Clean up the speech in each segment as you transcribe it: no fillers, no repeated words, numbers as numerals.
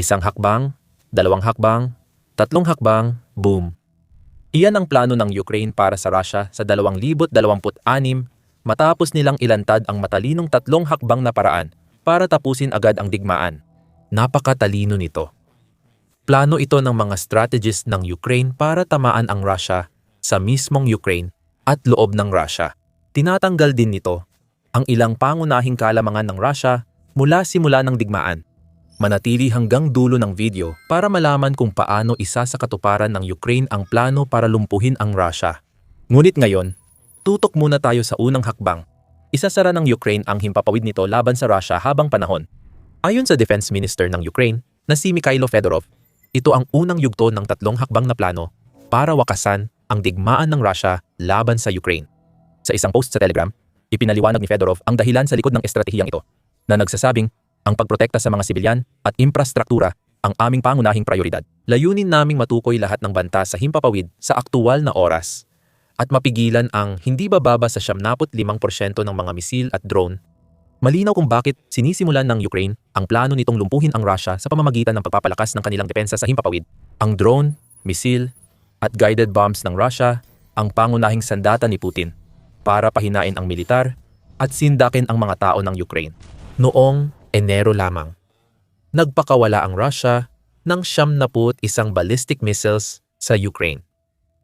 Isang hakbang, dalawang hakbang, tatlong hakbang, boom. Iyan ang plano ng Ukraine para sa Russia sa 2026 matapos nilang ilantad ang matalinong tatlong hakbang na paraan para tapusin agad ang digmaan. Napakatalino nito. Plano ito ng mga strategist ng Ukraine para tamaan ang Russia sa mismong Ukraine at loob ng Russia. Tinatanggal din nito ang ilang pangunahing kalamangan ng Russia mula simula ng digmaan. Manatili hanggang dulo ng video para malaman kung paano isa sa katuparan ng Ukraine ang plano para lumpuhin ang Russia. Ngunit ngayon, tutok muna tayo sa unang hakbang. Isasara ng Ukraine ang himpapawid nito laban sa Russia habang panahon. Ayon sa Defense Minister ng Ukraine na si Mikhailo Fedorov, ito ang unang yugto ng tatlong hakbang na plano para wakasan ang digmaan ng Russia laban sa Ukraine. Sa isang post sa Telegram, ipinaliwanag ni Fedorov ang dahilan sa likod ng estratehiyang ito na nagsasabing ang pagprotekta sa mga sibilyan at infrastruktura ang aming pangunahing prioridad. Layunin naming matukoy lahat ng banta sa himpapawid sa aktuwal na oras at mapigilan ang hindi bababa sa 75% ng mga misil at drone. Malinaw kung bakit sinisimulan ng Ukraine ang plano nitong lumpuhin ang Russia sa pamamagitan ng pagpapalakas ng kanilang depensa sa himpapawid. Ang drone, misil, at guided bombs ng Russia ang pangunahing sandata ni Putin para pahinain ang militar at sindakin ang mga tao ng Ukraine. Noong Enero lamang, nagpakawala ang Russia ng 71 ballistic missiles sa Ukraine.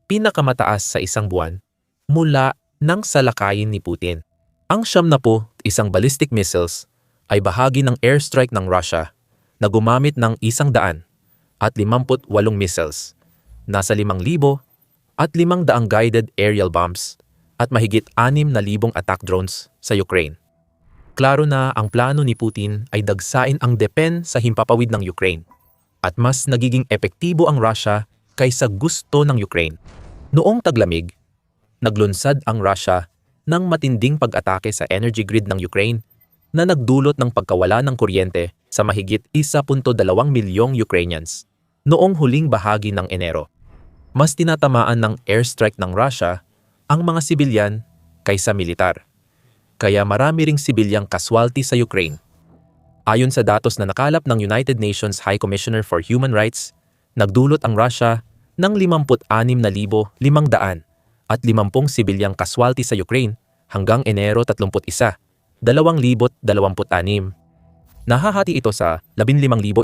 Pinakamataas sa isang buwan mula nang salakayin ni Putin. Ang 71 ballistic missiles ay bahagi ng airstrike ng Russia na gumamit ng 158 missiles, nasa 5,000 at 500 guided aerial bombs at mahigit 6,000 attack drones sa Ukraine. Klaro na ang plano ni Putin ay dagsain ang depen sa himpapawid ng Ukraine at mas nagiging epektibo ang Russia kaysa gusto ng Ukraine. Noong taglamig, naglunsad ang Russia ng matinding pag-atake sa energy grid ng Ukraine na nagdulot ng pagkawala ng kuryente sa mahigit 1.2 milyong Ukrainians. Noong huling bahagi ng Enero, mas tinatamaan ng airstrike ng Russia ang mga sibilyan kaysa militar. Kaya marami ring sibilyang casualty sa Ukraine. Ayon sa datos na nakalap ng United Nations High Commissioner for Human Rights, nagdulot ang Russia ng 56,500 at 50 sibilyang casualty sa Ukraine hanggang Enero 31, 2026. Nahahati ito sa 15,100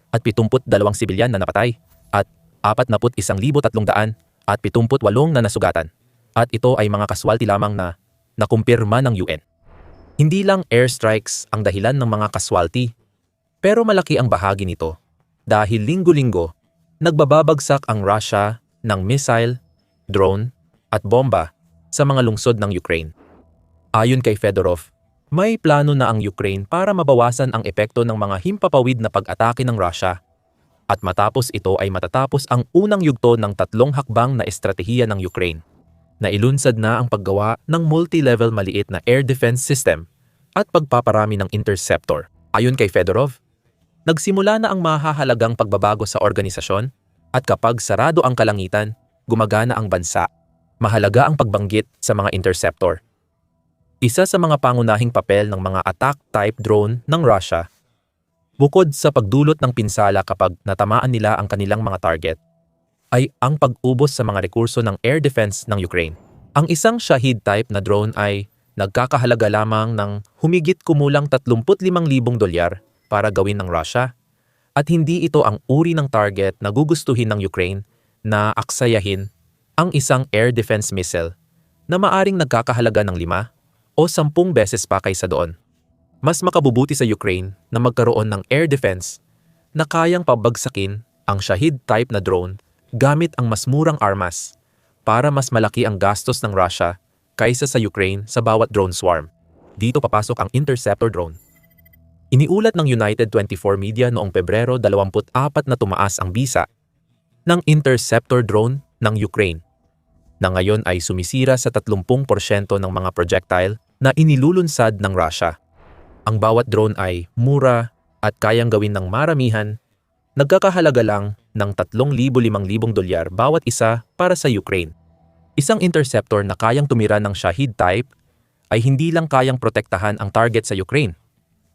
at 72 sibilyan na napatay at 41,300 at 78 na nasugatan. At ito ay mga casualty lamang na nakumpirma ng UN. Hindi lang airstrikes ang dahilan ng mga casualty, pero malaki ang bahagi nito dahil linggo-linggo nagbababagsak ang Russia ng missile, drone at bomba sa mga lungsod ng Ukraine. Ayon kay Fedorov, may plano na ang Ukraine para mabawasan ang epekto ng mga himpapawid na pag-atake ng Russia at matapos ito ay matatapos ang unang yugto ng tatlong hakbang na estratehiya ng Ukraine na ilunsad na ang paggawa ng multi-level maliit na air defense system at pagpaparami ng interceptor. Ayon kay Fedorov, nagsimula na ang mahahalagang pagbabago sa organisasyon at kapag sarado ang kalangitan, gumagana ang bansa. Mahalaga ang pagbanggit sa mga interceptor. Isa sa mga pangunahing papel ng mga attack-type drone ng Russia, bukod sa pagdulot ng pinsala kapag natamaan nila ang kanilang mga target, ay ang pag-ubos sa mga rekurso ng air defense ng Ukraine. Ang isang Shahid type na drone ay nagkakahalaga lamang ng humigit kumulang $35,000 para gawin ng Russia at hindi ito ang uri ng target na gugustuhin ng Ukraine na aksayahin ang isang air defense missile na maaring nagkakahalaga ng 5 o 10 beses pa kaysa doon. Mas makabubuti sa Ukraine na magkaroon ng air defense na kayang pabagsakin ang Shahid type na drone gamit ang mas murang armas para mas malaki ang gastos ng Russia kaysa sa Ukraine sa bawat drone swarm. Dito papasok ang interceptor drone. Iniulat ng United 24 Media noong Pebrero 24 na tumaas ang bisa ng interceptor drone ng Ukraine na ngayon ay sumisira sa 30% ng mga projectile na inilulunsad ng Russia. Ang bawat drone ay mura at kayang gawin ng maramihan, nagkakahalaga lang ng $3,000-5,000 bawat isa para sa Ukraine. Isang interceptor na kayang tumira ng Shahid type ay hindi lang kayang protektahan ang target sa Ukraine,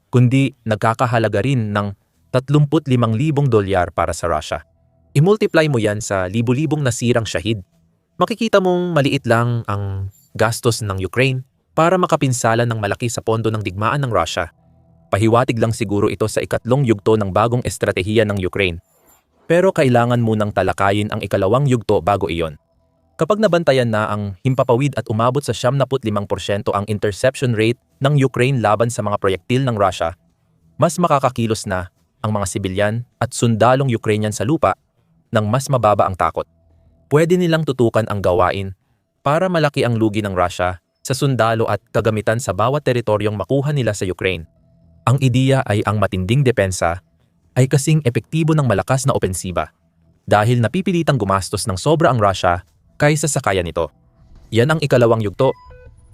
kundi nagkakahalaga rin ng $35,000 para sa Russia. I-multiply mo yan sa libu-libong nasirang syahid. Makikita mong maliit lang ang gastos ng Ukraine para makapinsala ng malaki sa pondo ng digmaan ng Russia. Pahiwatig lang siguro ito sa ikatlong yugto ng bagong estratehiya ng Ukraine. Pero kailangan munang talakayin ang ikalawang yugto bago iyon. Kapag nabantayan na ang himpapawid at umabot sa 75% ang interception rate ng Ukraine laban sa mga proyektil ng Russia, mas makakakilos na ang mga sibilyan at sundalong Ukrainian sa lupa nang mas mababa ang takot. Pwede nilang tutukan ang gawain para malaki ang lugi ng Russia sa sundalo at kagamitan sa bawat teritoryong makuha nila sa Ukraine. Ang ideya ay ang matinding depensa ay kasing epektibo ng malakas na opensiba dahil napipilitang gumastos ng sobra ang Russia kaysa sa kaya nito. Yan ang ikalawang yugto.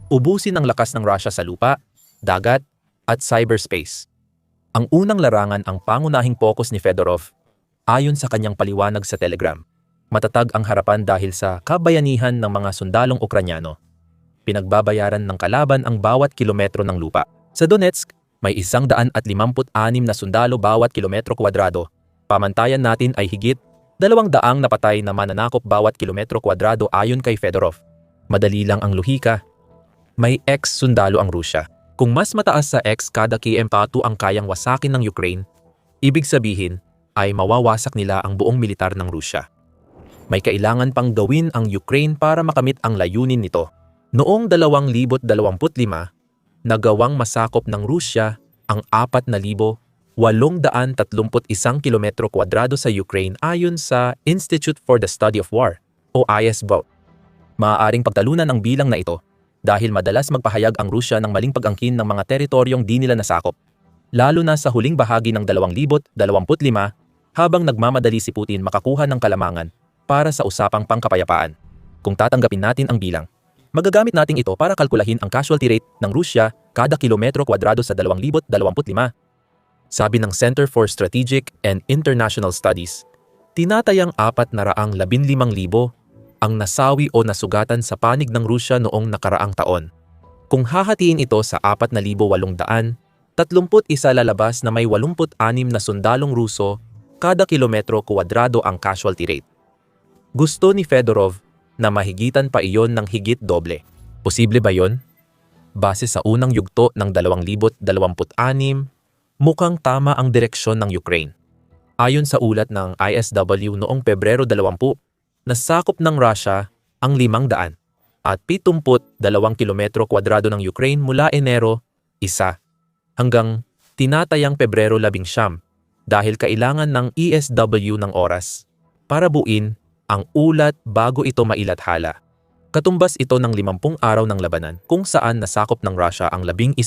Ubusin ang lakas ng Russia sa lupa, dagat, at cyberspace. Ang unang larangan ang pangunahing focus ni Fedorov ayon sa kanyang paliwanag sa Telegram. Matatag ang harapan dahil sa kabayanihan ng mga sundalong Ukranyano. Pinagbabayaran ng kalaban ang bawat kilometro ng lupa. Sa Donetsk, may 156 na sundalo bawat kilometro kwadrado. Pamantayan natin ay higit 200 na patay na mananakop bawat kilometro kwadrado ayon kay Fedorov. Madali lang ang luhika. May X sundalo ang Rusya. Kung mas mataas sa X kada km2 ang kayang wasakin ng Ukraine, ibig sabihin ay mawawasak nila ang buong militar ng Rusya. May kailangan pang gawin ang Ukraine para makamit ang layunin nito. Noong 2025, nagawang masakop ng Rusya ang 4,831 kilometro kwadrado sa Ukraine ayon sa Institute for the Study of War o ISBO. Maaaring pagtalunan ang bilang na ito dahil madalas magpahayag ang Rusya ng maling pag-angkin ng mga teritoryong di nila nasakop, lalo na sa huling bahagi ng 2025 habang nagmamadali si Putin makakuha ng kalamangan para sa usapang pangkapayapaan. Kung tatanggapin natin ang bilang, magagamit natin ito para kalkulahin ang casualty rate ng Rusya kada kilometro kwadrado sa 2025. Sabi ng Center for Strategic and International Studies, tinatayang 415,000 ang nasawi o nasugatan sa panig ng Rusya noong nakaraang taon. Kung hahatiin ito sa 4,800, 31 lalabas na may 86 na sundalong Ruso kada kilometro kwadrado ang casualty rate. Gusto ni Fedorov na mahigitan pa iyon ng higit doble. Posible ba yon? Base sa unang yugto ng 2026, mukhang tama ang direksyon ng Ukraine. Ayon sa ulat ng ISW noong Pebrero 20, nasakop ng Russia ang 500 at 72 kilometro kwadrado ng Ukraine mula Enero 1 hanggang tinatayang Pebrero 11 dahil kailangan ng ESW ng oras para buuin ang ulat bago ito mailathala. Katumbas ito ng 50 araw ng labanan kung saan nasakop ng Russia ang 11.44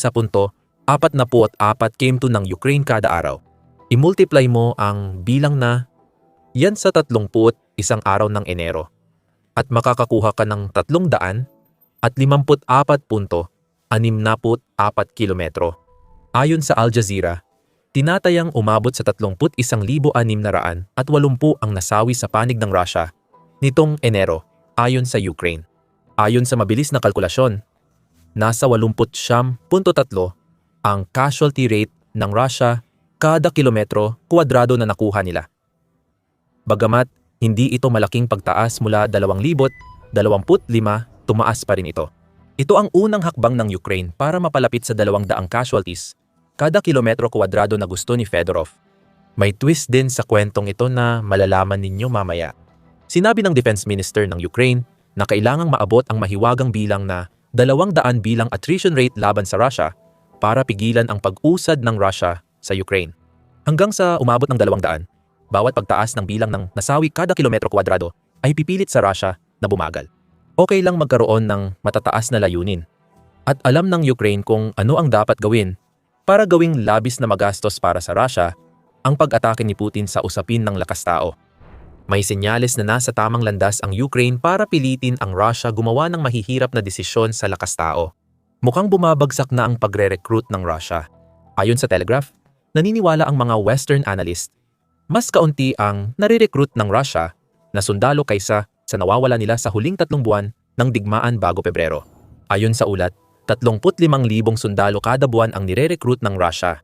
km2 ng Ukraine kada araw. I-multiply mo ang bilang na yan sa 31 araw ng Enero at makakakuha ka ng 354.64 kilometro. Ayon sa Al Jazeera, tinatayang umabot sa 31,680 ang nasawi sa panig ng Russia nitong Enero ayon sa Ukraine. Ayon sa mabilis na kalkulasyon, nasa 89.3 ang casualty rate ng Russia kada kilometro kwadrado na nakuha nila. Bagamat hindi ito malaking pagtaas mula 2025, tumaas pa rin ito. Ito ang unang hakbang ng Ukraine para mapalapit sa 200 casualties kada kilometro kwadrado na gusto ni Fedorov. May twist din sa kwentong ito na malalaman ninyo mamaya. Sinabi ng Defense Minister ng Ukraine na kailangang maabot ang mahiwagang bilang na 200 bilang attrition rate laban sa Russia para pigilan ang pag-usad ng Russia sa Ukraine. Hanggang sa umabot ng 200, bawat pagtaas ng bilang ng nasawi kada kilometro kwadrado ay pipilit sa Russia na bumagal. Okay lang magkaroon ng matataas na layunin. At alam ng Ukraine kung ano ang dapat gawin para gawing labis na magastos para sa Russia ang pag-atake ni Putin sa usapin ng lakas tao. May senyales na nasa tamang landas ang Ukraine para pilitin ang Russia gumawa ng mahihirap na desisyon sa lakas tao. Mukhang bumabagsak na ang pagre-recruit ng Russia. Ayon sa Telegraph, naniniwala ang mga Western analyst, mas kaunti ang nare-recruit ng Russia na sundalo kaysa sa nawawala nila sa huling 3 buwan ng digmaan bago Pebrero. Ayon sa ulat, 35,000 sundalo kada buwan ang nire-recruit ng Russia.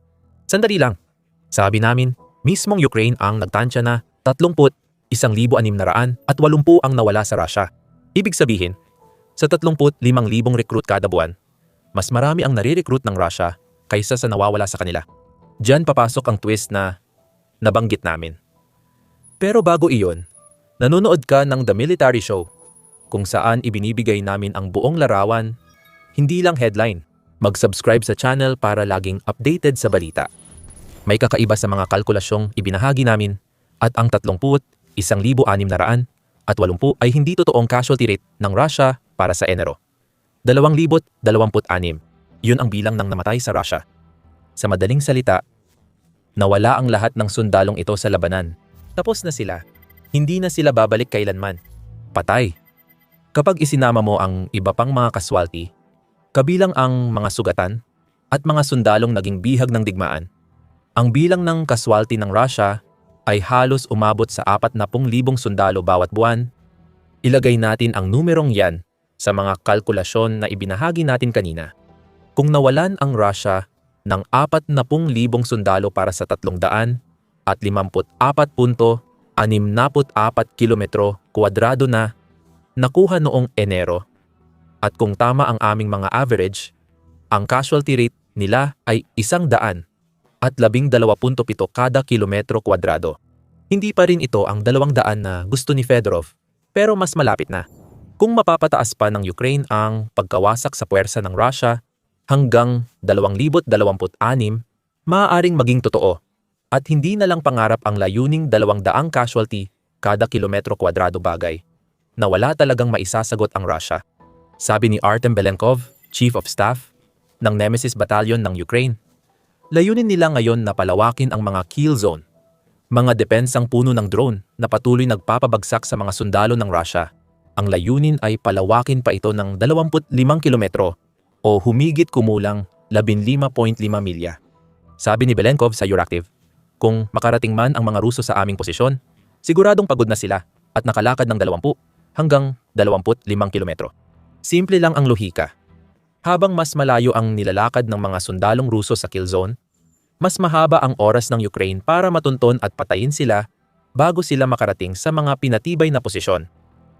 Sandali lang. Sabi namin, Mismong Ukraine ang nagtansya na 31,680 ang nawala sa Russia. Ibig sabihin, sa 35,000 recruit kada buwan, mas marami ang nare-recruit ng Russia kaysa sa nawawala sa kanila. Diyan papasok ang twist na nabanggit namin. Pero bago iyon, nanonood ka ng The Military Show, kung saan ibinibigay namin ang buong larawan, hindi lang headline. Mag-subscribe sa channel para laging updated sa balita. May kakaiba sa mga kalkulasyong ibinahagi namin at ang 31,680 ay hindi totoong casualty rate ng Russia para sa Enero. 2,026. Yun ang bilang ng namatay sa Russia. Sa madaling salita, nawala ang lahat ng sundalong ito sa labanan. Tapos na sila. Hindi na sila babalik kailanman. Patay. Kapag isinama mo ang iba pang mga casualty, kabilang ang mga sugatan at mga sundalong naging bihag ng digmaan, ang bilang ng casualty ng Russia ay halos umabot sa 40,000 sundalo bawat buwan. Ilagay natin ang numerong yan sa mga kalkulasyon na ibinahagi natin kanina. Kung nawalan ang Russia ng 40,000 sundalo para sa 354.64 kilometro kwadrado na nakuha noong Enero, at kung tama ang aming mga average, ang casualty rate nila ay 112.7 kada kilometro kwadrado. Hindi pa rin ito ang 200 na gusto ni Fedorov, pero mas malapit na. Kung mapapataas pa ng Ukraine ang pagkawasak sa puwersa ng Russia hanggang 2026, maaaring maging totoo at hindi na lang pangarap ang layuning 200 casualty kada kilometro kwadrado bagay na wala talagang maisasagot ang Russia. Sabi ni Artem Belenkov, Chief of Staff ng Nemesis Battalion ng Ukraine, layunin nila ngayon na palawakin ang mga kill zone, mga depensang puno ng drone na patuloy nagpapabagsak sa mga sundalo ng Russia. Ang layunin ay palawakin pa ito ng 25 kilometro o humigit kumulang 15.5 milya. Sabi ni Belenkov sa Euractiv, kung makarating man ang mga Ruso sa aming posisyon, siguradong pagod na sila at nakalakad ng 20 hanggang 25 kilometro. Simple lang ang lohika. Habang mas malayo ang nilalakad ng mga sundalong Ruso sa kill zone, mas mahaba ang oras ng Ukraine para matunton at patayin sila bago sila makarating sa mga pinatibay na posisyon.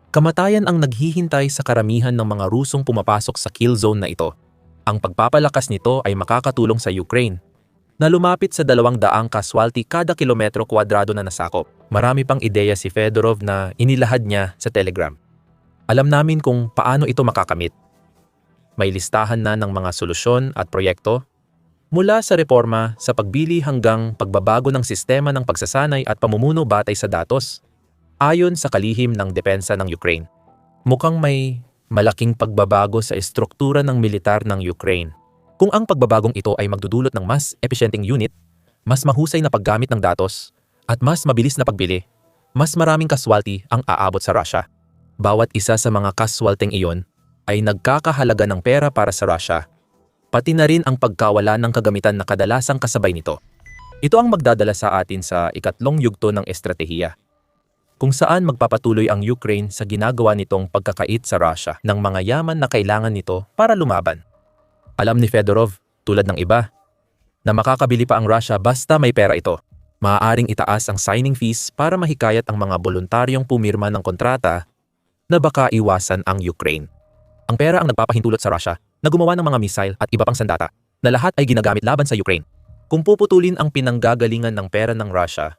Kamatayan ang naghihintay sa karamihan ng mga Rusong pumapasok sa kill zone na ito. Ang pagpapalakas nito ay makakatulong sa Ukraine na lumapit sa 200 casualty kada kilometro kwadrado na nasakop. Marami pang ideya si Fedorov na inilahad niya sa Telegram. Alam namin kung paano ito makakamit. May listahan na ng mga solusyon at proyekto, mula sa reforma sa pagbili hanggang pagbabago ng sistema ng pagsasanay at pamumuno batay sa datos, ayon sa kalihim ng depensa ng Ukraine. Mukhang may malaking pagbabago sa estruktura ng militar ng Ukraine. Kung ang pagbabagong ito ay magdudulot ng mas epesyenteng unit, mas mahusay na paggamit ng datos, at mas mabilis na pagbili, mas maraming casualty ang aabot sa Russia. Bawat isa sa mga casualteng iyon ay nagkakahalaga ng pera para sa Russia, pati na rin ang pagkawala ng kagamitan na kadalasang kasabay nito. Ito ang magdadala sa atin sa ikatlong yugto ng estratehiya, kung saan magpapatuloy ang Ukraine sa ginagawa nitong pagkakait sa Russia ng mga yaman na kailangan nito para lumaban. Alam ni Fedorov, tulad ng iba, na makakabili pa ang Russia basta may pera ito. Maaaring itaas ang signing fees para mahikayat ang mga voluntaryong pumirma ng kontrata na baka iwasan ang Ukraine. Ang pera ang nagpapahintulot sa Russia na gumawa ng mga missile at iba pang sandata na lahat ay ginagamit laban sa Ukraine. Kung puputulin ang pinanggagalingan ng pera ng Russia,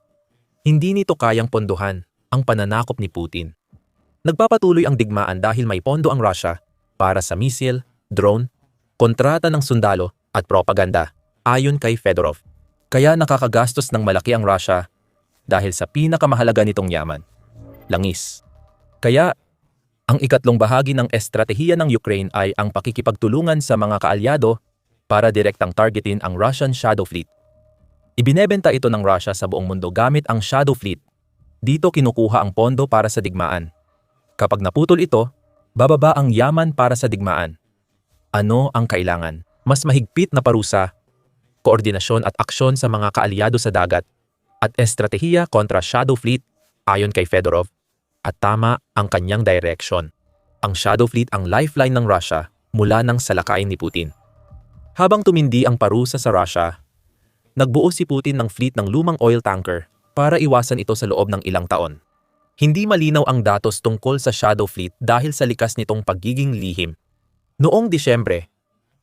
hindi nito kayang pondohan ang pananakop ni Putin. Nagpapatuloy ang digmaan dahil may pondo ang Russia para sa missile, drone, kontrata ng sundalo at propaganda, ayon kay Fedorov. Kaya nakakagastos ng malaki ang Russia dahil sa pinakamahalaga nitong yaman, langis. Kaya, ang ikatlong bahagi ng estratehiya ng Ukraine ay ang pakikipagtulungan sa mga kaalyado para direktang targetin ang Russian Shadow Fleet. Ibinebenta ito ng Russia sa buong mundo gamit ang Shadow Fleet. Dito kinukuha ang pondo para sa digmaan. Kapag naputol ito, bababa ang yaman para sa digmaan. Ano ang kailangan? Mas mahigpit na parusa, koordinasyon at aksyon sa mga kaalyado sa dagat, at estratehiya kontra Shadow Fleet ayon kay Fedorov. At tama ang kanyang direksyon. Ang Shadow Fleet ang lifeline ng Russia mula ng salakayin ni Putin. Habang tumindi ang parusa sa Russia, Nagbuo si Putin ng fleet ng lumang oil tanker para iwasan ito sa loob ng ilang taon. Hindi malinaw ang datos tungkol sa shadow fleet dahil sa likas nitong pagiging lihim. Noong Disyembre,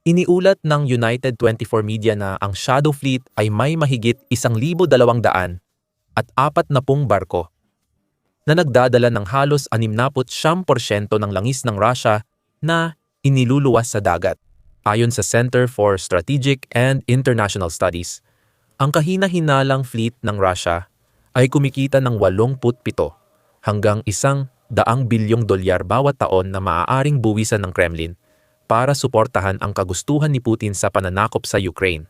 iniulat ng United 24 Media na ang shadow fleet ay may mahigit 1,200 at 40 barko na nagdadala ng halos 69% ng langis ng Russia na iniluluwas sa dagat. Ayon sa Center for Strategic and International Studies, ang kahina-hinalang fleet ng Russia ay kumikita ng 87 hanggang $100 bilyong bawat taon na maaaring buwisan ng Kremlin para suportahan ang kagustuhan ni Putin sa pananakop sa Ukraine.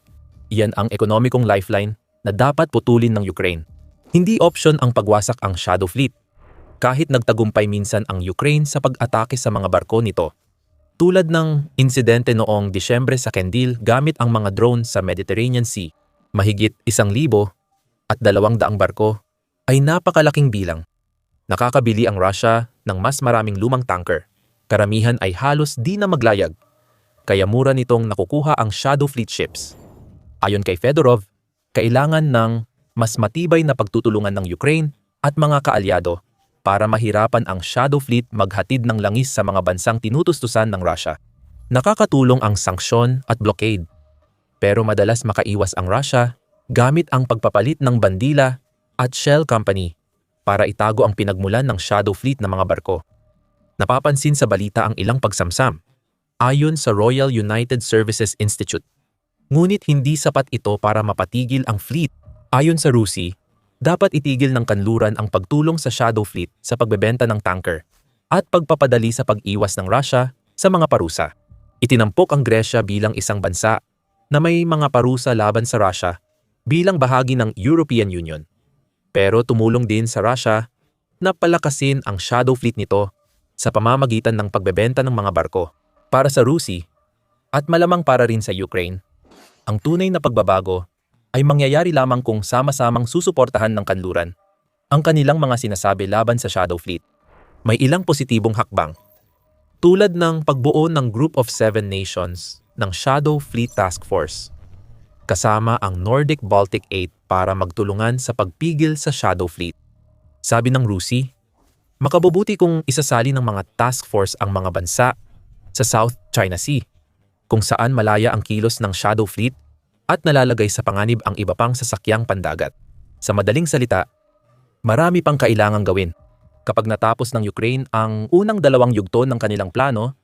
Iyan ang ekonomikong lifeline na dapat putulin ng Ukraine. Hindi opsyon ang pagwasak ang shadow fleet, kahit nagtagumpay minsan ang Ukraine sa pag-atake sa mga barko nito. Tulad ng insidente noong Disyembre sa Kendil gamit ang mga drone sa Mediterranean Sea, mahigit 1,200 barko ay napakalaking bilang. Nakakabili ang Russia ng mas maraming lumang tanker. Karamihan ay halos di na maglayag, kaya mura nitong nakukuha ang shadow fleet ships. Ayon kay Fedorov, kailangan ng mas matibay na pagtutulungan ng Ukraine at mga kaalyado para mahirapan ang shadow fleet maghatid ng langis sa mga bansang tinutustusan ng Russia. Nakakatulong ang sanksyon at blockade, pero madalas makaiwas ang Russia gamit ang pagpapalit ng bandila at shell company para itago ang pinagmulan ng shadow fleet ng mga barko. Napapansin sa balita ang ilang pagsamsam, ayon sa Royal United Services Institute. Ngunit hindi sapat ito para mapatigil ang fleet. Ayon sa RUSI, dapat itigil ng kanluran ang pagtulong sa shadow fleet sa pagbebenta ng tanker at pagpapadali sa pag-iwas ng Russia sa mga parusa. Itinampok ang Gresya bilang isang bansa na may mga parusa laban sa Russia bilang bahagi ng European Union. Pero tumulong din sa Russia na palakasin ang shadow fleet nito sa pamamagitan ng pagbebenta ng mga barko. Para sa RUSI at malamang para rin sa Ukraine, ang tunay na pagbabago ay mangyayari lamang kung sama-samang susuportahan ng kanluran ang kanilang mga sinasabi laban sa shadow fleet. May ilang positibong hakbang, tulad ng pagbuo ng Group of 7 Nations ng Shadow Fleet Task Force, kasama ang Nordic-Baltic 8 para magtulungan sa pagpigil sa shadow fleet. Sabi ng RUSI, makabubuti kung isasali ng mga task force ang mga bansa sa South China Sea, kung saan malaya ang kilos ng shadow fleet at nalalagay sa panganib ang iba pang sasakyang pandagat. Sa madaling salita, marami pang kailangang gawin. Kapag natapos ng Ukraine ang unang 2 yugto ng kanilang plano,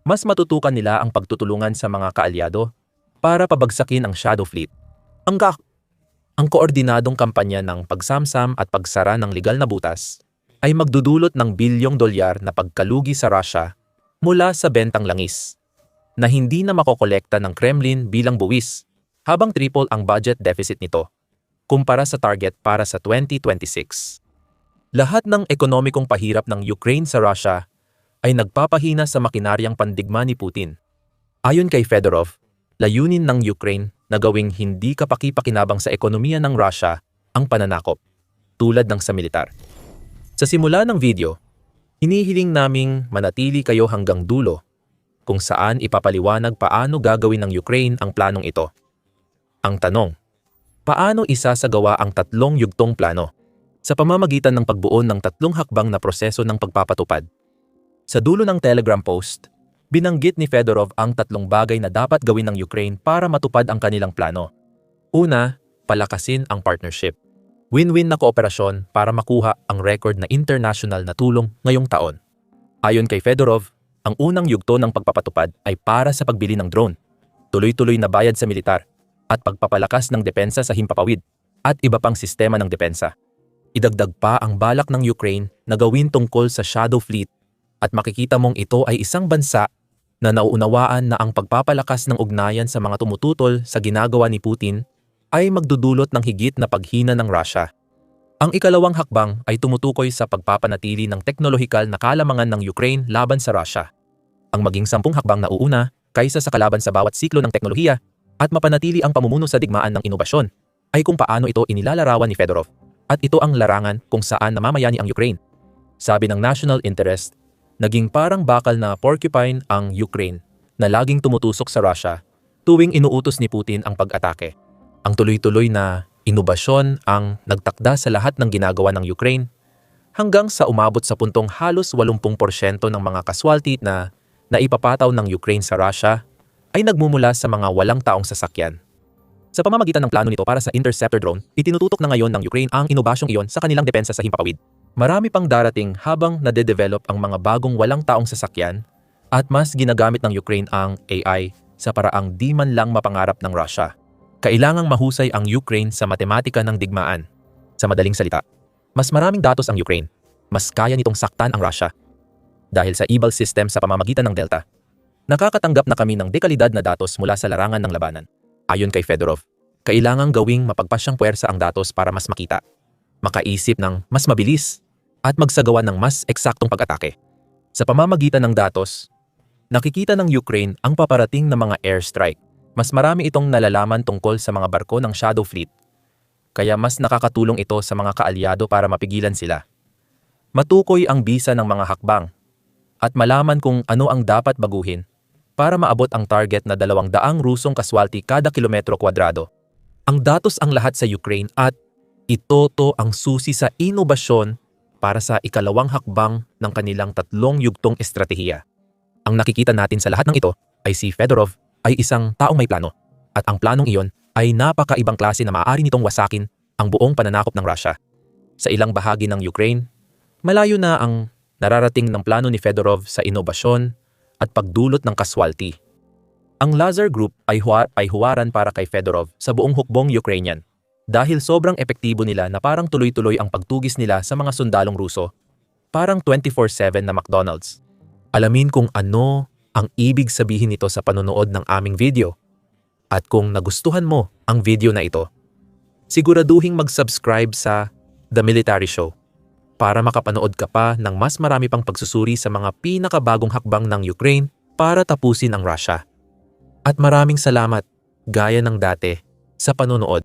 mas matutukan nila ang pagtutulungan sa mga kaalyado para pabagsakin ang shadow fleet. Ang koordinadong kampanya ng pagsamsam at pagsara ng legal na butas ay magdudulot ng bilyong dolyar na pagkalugi sa Russia mula sa bentang langis, na hindi na makokolekta ng Kremlin bilang buwis, habang triple ang budget deficit nito kumpara sa target para sa 2026. Lahat ng ekonomikong pahirap ng Ukraine sa Russia ay nagpapahina sa makinaryang pandigma ni Putin. Ayon kay Fedorov, layunin ng Ukraine na gawing hindi kapaki-pakinabang sa ekonomiya ng Russia ang pananakop, tulad ng sa militar. Sa simula ng video, hinihiling naming manatili kayo hanggang dulo kung saan ipapaliwanag paano gagawin ng Ukraine ang planong ito. Ang tanong, paano isasagawa ang 3 yugtong plano? Sa pamamagitan ng pagbuo ng 3 hakbang na proseso ng pagpapatupad. Sa dulo ng Telegram post, binanggit ni Fedorov ang 3 bagay na dapat gawin ng Ukraine para matupad ang kanilang plano. Una, palakasin ang partnership. Win-win na kooperasyon para makuha ang record na international na tulong ngayong taon. Ayon kay Fedorov, ang unang yugto ng pagpapatupad ay para sa pagbili ng drone, tuloy-tuloy na bayad sa militar, at pagpapalakas ng depensa sa himpapawid at iba pang sistema ng depensa. Idagdag pa ang balak ng Ukraine na gawin tungkol sa shadow fleet at makikita mong ito ay isang bansa na nauunawaan na ang pagpapalakas ng ugnayan sa mga tumututol sa ginagawa ni Putin ay magdudulot ng higit na paghina ng Russia. Ang ikalawang hakbang ay tumutukoy sa pagpapanatili ng teknolohikal na kalamangan ng Ukraine laban sa Russia. Ang maging 10 hakbang na uuna kaysa sa kalaban sa bawat siklo ng teknolohiya at mapanatili ang pamumuno sa digmaan ng inobasyon ay kung paano ito inilalarawan ni Fedorov, at ito ang larangan kung saan namamayani ang Ukraine. Sabi ng National Interest, naging parang bakal na porcupine ang Ukraine na laging tumutusok sa Russia tuwing inuutos ni Putin ang pag-atake. Ang tuloy-tuloy na inobasyon ang nagtakda sa lahat ng ginagawa ng Ukraine hanggang sa umabot sa puntong halos 80% ng mga casualty na naipapataw ng Ukraine sa Russia ay nagmumula sa mga walang taong sasakyan. Sa pamamagitan ng plano nito para sa interceptor drone, itinututok na ngayon ng Ukraine ang inobasyong iyon sa kanilang depensa sa himpapawid. Marami pang darating habang nade-develop ang mga bagong walang taong sasakyan at mas ginagamit ng Ukraine ang AI sa paraang di man lang mapangarap ng Russia. Kailangang mahusay ang Ukraine sa matematika ng digmaan. Sa madaling salita, mas maraming datos ang Ukraine, mas kaya nitong saktan ang Russia. Dahil sa EBAL system sa pamamagitan ng Delta, nakakatanggap na kami ng dekalidad na datos mula sa larangan ng labanan. Ayon kay Fedorov, kailangang gawing mapagpasyang puwersa ang datos para mas makita, makaisip ng mas mabilis, at magsagawa ng mas eksaktong pag-atake. Sa pamamagitan ng datos, nakikita ng Ukraine ang paparating na mga airstrike. Mas marami itong nalalaman tungkol sa mga barko ng Shadow Fleet, kaya mas nakakatulong ito sa mga kaalyado para mapigilan sila. Matukoy ang bisa ng mga hakbang, at malaman kung ano ang dapat baguhin para maabot ang target na 200 Rusong kaswalti kada kilometro kwadrado. Ang datos ang lahat sa Ukraine at ito ang susi sa inobasyon para sa ikalawang hakbang ng kanilang 3 yugtong estratehiya. Ang nakikita natin sa lahat ng ito ay si Fedorov ay isang taong may plano at ang planong iyon ay napakaibang klase na maaari nitong wasakin ang buong pananakop ng Russia. Sa ilang bahagi ng Ukraine, malayo na ang nararating ng plano ni Fedorov sa inobasyon at pagdulot ng kaswalti. Ang Lazar Group ay huwaran para kay Fedorov sa buong hukbong Ukrainian dahil sobrang epektibo nila na parang tuloy-tuloy ang pagtugis nila sa mga sundalong Ruso, parang 24/7 na McDonald's. Alamin kung ano ang ibig sabihin nito sa panonood ng aming video. At kung nagustuhan mo ang video na ito, siguraduhing mag-subscribe sa The Military Show para makapanood ka pa ng mas marami pang pagsusuri sa mga pinakabagong hakbang ng Ukraine para tapusin ang Russia. At maraming salamat, gaya ng dati, sa panonood.